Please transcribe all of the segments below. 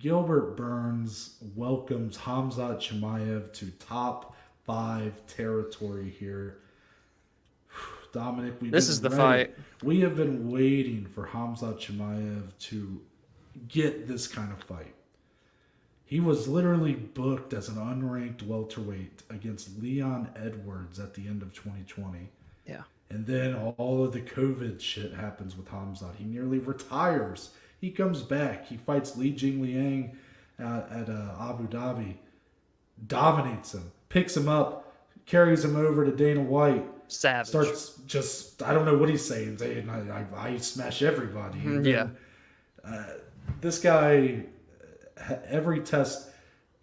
Gilbert Burns welcomes Khamzat Chimaev to top 5 territory here. Dominic, we've This is been the ready. fight. We have been waiting for Khamzat Chimaev to get this kind of fight. He was literally booked as an unranked welterweight against Leon Edwards at the end of 2020. Yeah. And then all of the COVID shit happens with Hamzat. He nearly retires. He comes back. He fights Li Jingliang at Abu Dhabi, dominates him, picks him up, carries him over to Dana White, Savage. starts just, I don't know what he's saying I smash everybody. And Yeah. then, this guy, every test,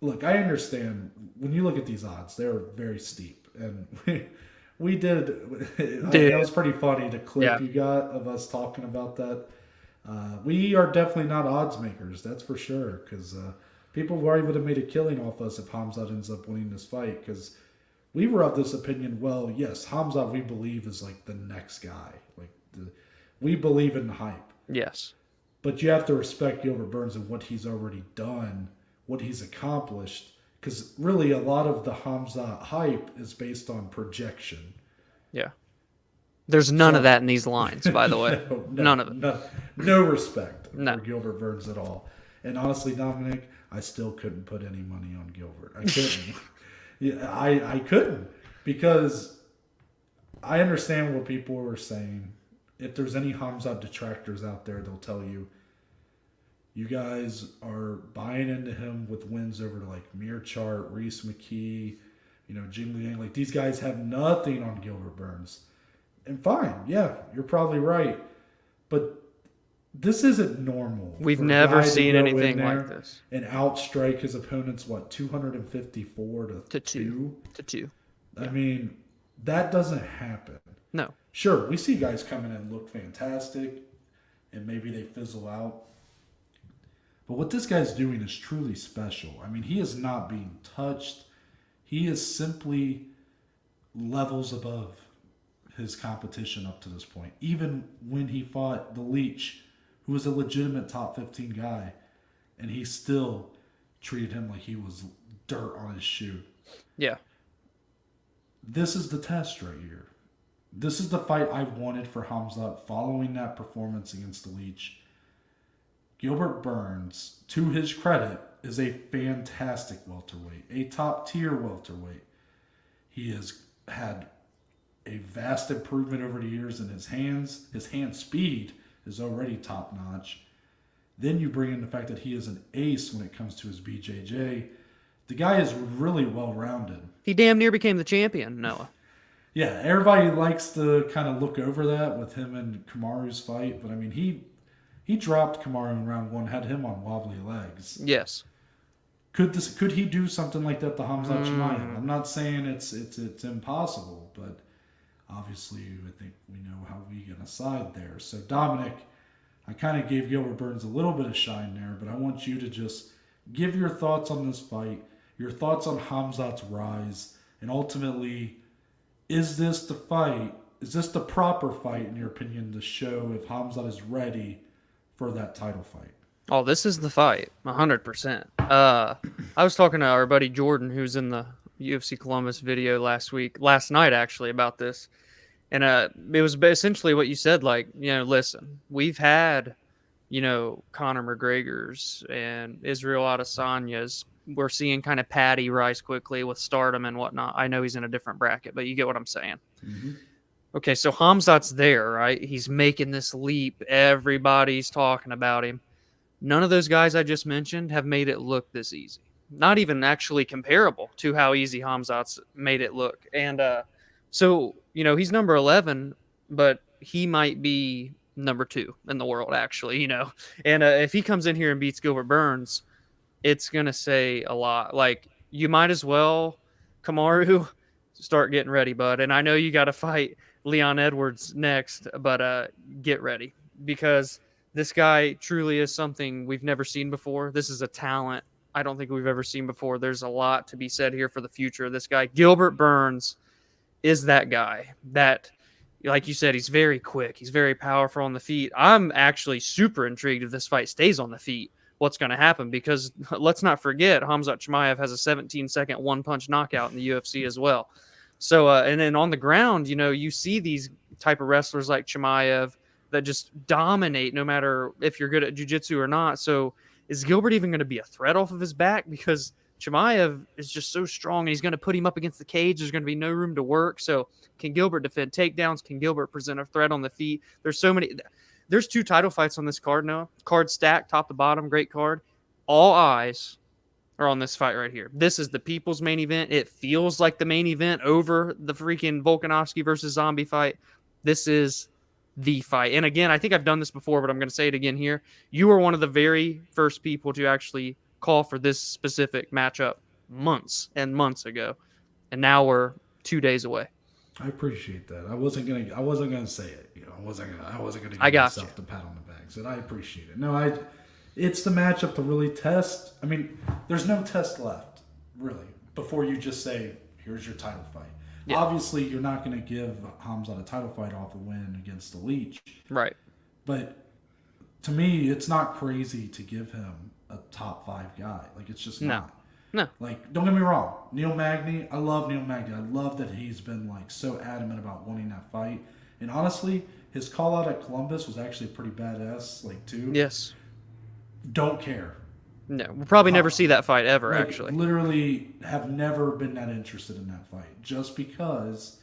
look, I understand when you look at these odds, they're very steep. And we did, that was pretty funny, the clip you got of us talking about that. We are definitely not odds makers, that's for sure, because people were able to make a killing off us if Hamzat ends up winning this fight, because we were of this opinion, well, yes, Hamzat we believe is like the next guy. We believe in the hype. Yes. But you have to respect Gilbert Burns and what he's already done, what he's accomplished, because really a lot of the Hamzat hype is based on projection. Yeah. There's none of that in these lines, by the way. None of it. No respect for Gilbert Burns at all. And honestly, Dominic, I still couldn't put any money on Gilbert. I couldn't. I couldn't, because I understand what people were saying. If there's any Hamzat detractors out there, they'll tell you, you guys are buying into him with wins over to like Mearchart, Reese McKee, Jing Liang. Like, these guys have nothing on Gilbert Burns. And fine, yeah, you're probably right. But this isn't normal. We've never seen anything like this. And outstrike his opponents, 254 to 2? To 2. I mean, that doesn't happen. No. Sure, we see guys come in and look fantastic, and maybe they fizzle out. But what this guy's doing is truly special. I mean, he is not being touched. He is simply levels above his competition up to this point. Even when he fought the Leech, who was a legitimate top 15 guy, and he still treated him like he was dirt on his shoe. Yeah. This is the test right here. This is the fight I wanted for Hamzat following that performance against the Leech. Gilbert Burns, to his credit, is a fantastic welterweight, a top-tier welterweight. He has had a vast improvement over the years in his hands. His hand speed is already top-notch. Then you bring in the fact that he is an ace when it comes to his BJJ. The guy is really well-rounded. He damn near became the champion, Noah. Yeah, everybody likes to kind of look over that with him and Kamaru's fight, but I mean, he dropped Kamaru in round 1, had him on wobbly legs. Yes. Could he do something like that to Khamzat Chimaev? I'm not saying it's impossible, but obviously I think we know how we get aside there. So Dominic, I kind of gave Gilbert Burns a little bit of shine there, but I want you to just give your thoughts on this fight, your thoughts on Khamzat's rise, and ultimately, is this the fight? Is this the proper fight, in your opinion, to show if Khamzat is ready for that title fight? Oh, this is the fight, 100%. I was talking to our buddy Jordan, who's in the UFC Columbus video last night actually, about this. And it was essentially what you said, like, listen, we've had, Conor McGregor's and Israel Adesanya's. We're seeing kind of Patty rise quickly with stardom and whatnot. I know he's in a different bracket, but you get what I'm saying. Mm-hmm. Okay, so Khamzat's there, right? He's making this leap. Everybody's talking about him. None of those guys I just mentioned have made it look this easy. Not even actually comparable to how easy Khamzat's made it look. And so, he's number 11, but he might be number 2 in the world, actually, And if he comes in here and beats Gilbert Burns, it's going to say a lot. Like, you might as well, Kamaru, start getting ready, bud. And I know you got to fight Leon Edwards next, but get ready, because this guy truly is something we've never seen before. This is a talent I don't think we've ever seen before. There's a lot to be said here for the future of this guy. Gilbert Burns is that guy that, like you said, he's very quick. He's very powerful on the feet. I'm actually super intrigued if this fight stays on the feet what's going to happen, because let's not forget Khamzat Chimaev has a 17-second one-punch knockout in the UFC as well. So, and then on the ground, you see these type of wrestlers like Chimaev that just dominate no matter if you're good at jiu-jitsu or not. So is Gilbert even going to be a threat off of his back? Because Chimaev is just so strong, and he's going to put him up against the cage. There's going to be no room to work. So can Gilbert defend takedowns? Can Gilbert present a threat on the feet? There's so many. There's 2 title fights on this card now. Card stacked, top to bottom, great card. All eyes are on this fight right here. This is the people's main event. It feels like the main event over the freaking Volkanovski versus Zombie fight. This is the fight. And again, I think I've done this before, but I'm going to say it again here. You were one of the very first people to actually call for this specific matchup months and months ago. And now we're 2 days away. I appreciate that. I wasn't gonna say it. I wasn't gonna give myself the pat on the back. So I appreciate it. No, it's the matchup to really test. I mean, there's no test left, really, before you just say, here's your title fight. Yeah. Obviously, you're not going to give Khamzat a title fight off a win against the Leech. Right. But to me, it's not crazy to give him a top 5 guy. Like, it's just not. No. Like, don't get me wrong. Neil Magny, I love Neil Magny. I love that he's been, like, so adamant about wanting that fight. And honestly, his call out at Columbus was actually pretty badass, like, too. Yes. Don't care. No, we'll probably never see that fight ever, like, actually. Literally have never been that interested in that fight, just because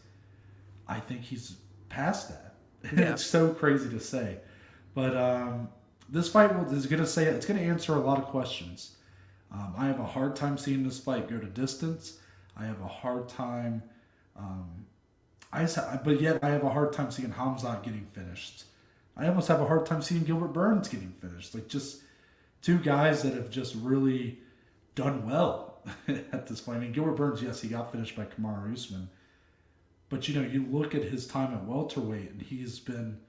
I think he's past that. Yeah. It's so crazy to say. But this fight is going to answer a lot of questions. I have a hard time seeing this fight go to distance. I have a hard time, but yet I have a hard time seeing Khamzat getting finished. I almost have a hard time seeing Gilbert Burns getting finished. Like, just 2 guys that have just really done well at this point. I mean, Gilbert Burns, yes, he got finished by Kamaru Usman. But, you look at his time at welterweight, and he's been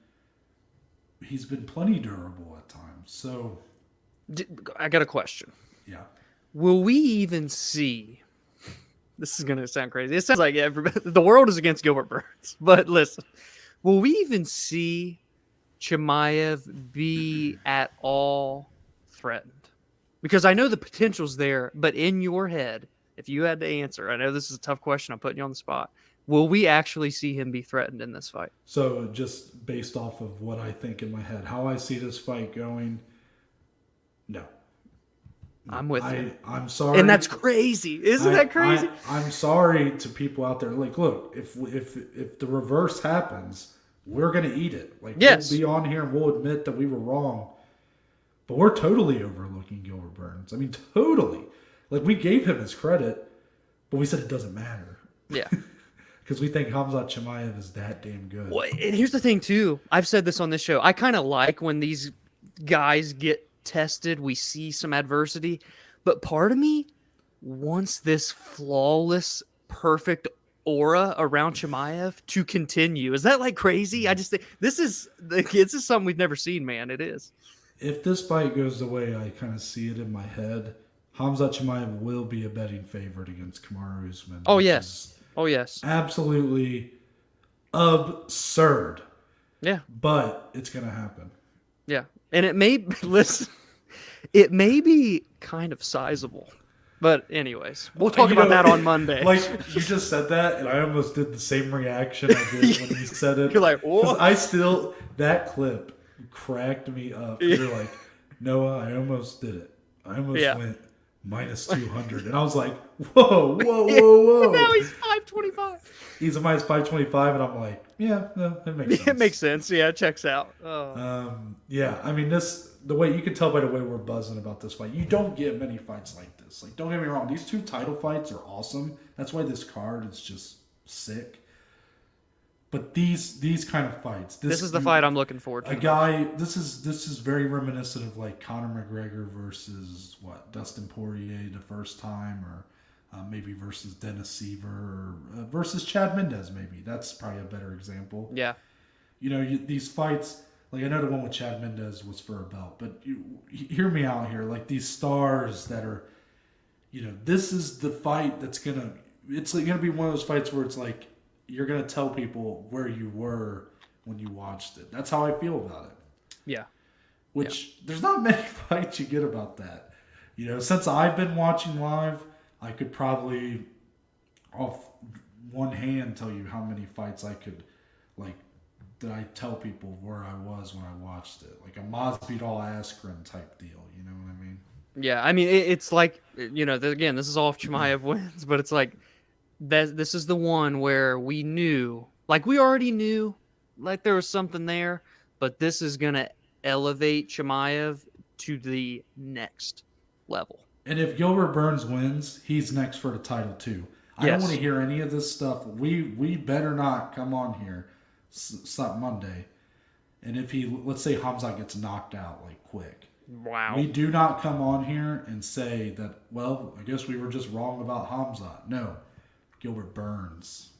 plenty durable at times. So, I got a question. Yeah. Will we even see... This is going to sound crazy. It sounds like the world is against Gilbert Burns. But listen, will we even see Chimaev be at all threatened? Because I know the potential's there, but in your head, if you had to answer, I know this is a tough question, I'm putting you on the spot, will we actually see him be threatened in this fight? So just based off of what I think in my head, how I see this fight going, no. I'm with you. I'm sorry. And that's crazy. Isn't that crazy? I'm sorry to people out there. Like, look, if the reverse happens, we're going to eat it. Like, yes. We'll be on here and we'll admit that we were wrong. But we're totally overlooking Gilbert Burns. I mean, totally. Like, we gave him his credit, but we said it doesn't matter. Yeah. Because we think Khamzat Chimaev is that damn good. Well, and here's the thing, too. I've said this on this show. I kind of like when these guys get tested, we see some adversity. But part of me wants this flawless, perfect aura around Chimaev to continue. Is that like crazy? I just think this is something we've never seen, man. It is. If this fight goes the way I kind of see it in my head, Khamzat Chimaev will be a betting favorite against Kamaru Usman. Oh, yes. Oh, yes. Absolutely absurd. Yeah. But it's going to happen. Yeah. And it may, listen, it may be kind of sizable. But anyways, we'll talk about that on Monday. Like, you just said that, and I almost did the same reaction I did when you said it. You're like, what? That clip cracked me up. Yeah. You're like, Noah, I almost did it. I almost went minus 200. And I was like, whoa. Now he's 525. He's a minus 525, and I'm like, yeah, no, it makes sense. It makes sense. Yeah, it checks out. Yeah, I mean, the way you can tell by the way we're buzzing about this fight, you don't get many fights like this. Like, don't get me wrong, these 2 title fights are awesome. That's why this card is just sick. But these kind of fights, this is the fight I'm looking forward to. This is very reminiscent of like Conor McGregor versus Dustin Poirier the first time, or maybe versus Dennis Seaver, or versus Chad Mendez. Maybe that's probably a better example. Yeah, these fights. Like, I know the one with Chad Mendez was for a belt, but hear me out here. Like, these stars that are, this is the fight that's it's like going to be one of those fights where it's like, you're going to tell people where you were when you watched it. That's how I feel about it. Yeah. which there's not many fights you get about that. Since I've been watching live, I could probably off one hand tell you how many fights I could, that I tell people where I was when I watched it. Like a Masvidal Askren type deal, you know what I mean? Yeah, I mean, it's like, again, this is all if Chimaev wins, but it's like, this is the one where we knew, we already knew, there was something there, but this is going to elevate Chimaev to the next level. And if Gilbert Burns wins, he's next for the title too. I don't want to hear any of this stuff. We better not come on here Monday. And if let's say Khamzat gets knocked out quick. Wow. We do not come on here and say that, well, I guess we were just wrong about Khamzat. No. Gilbert Burns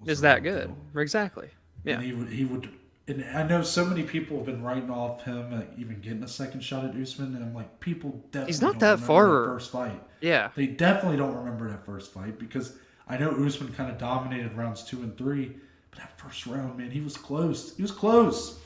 is that good. Deal. Exactly. Yeah. And he would and I know so many people have been writing off him even getting a second shot at Usman, and I'm like, people definitely he's not don't that far. That first fight. Yeah. They definitely don't remember that first fight because I know Usman kind of dominated rounds 2 and 3, but that first round, man, he was close. He was close.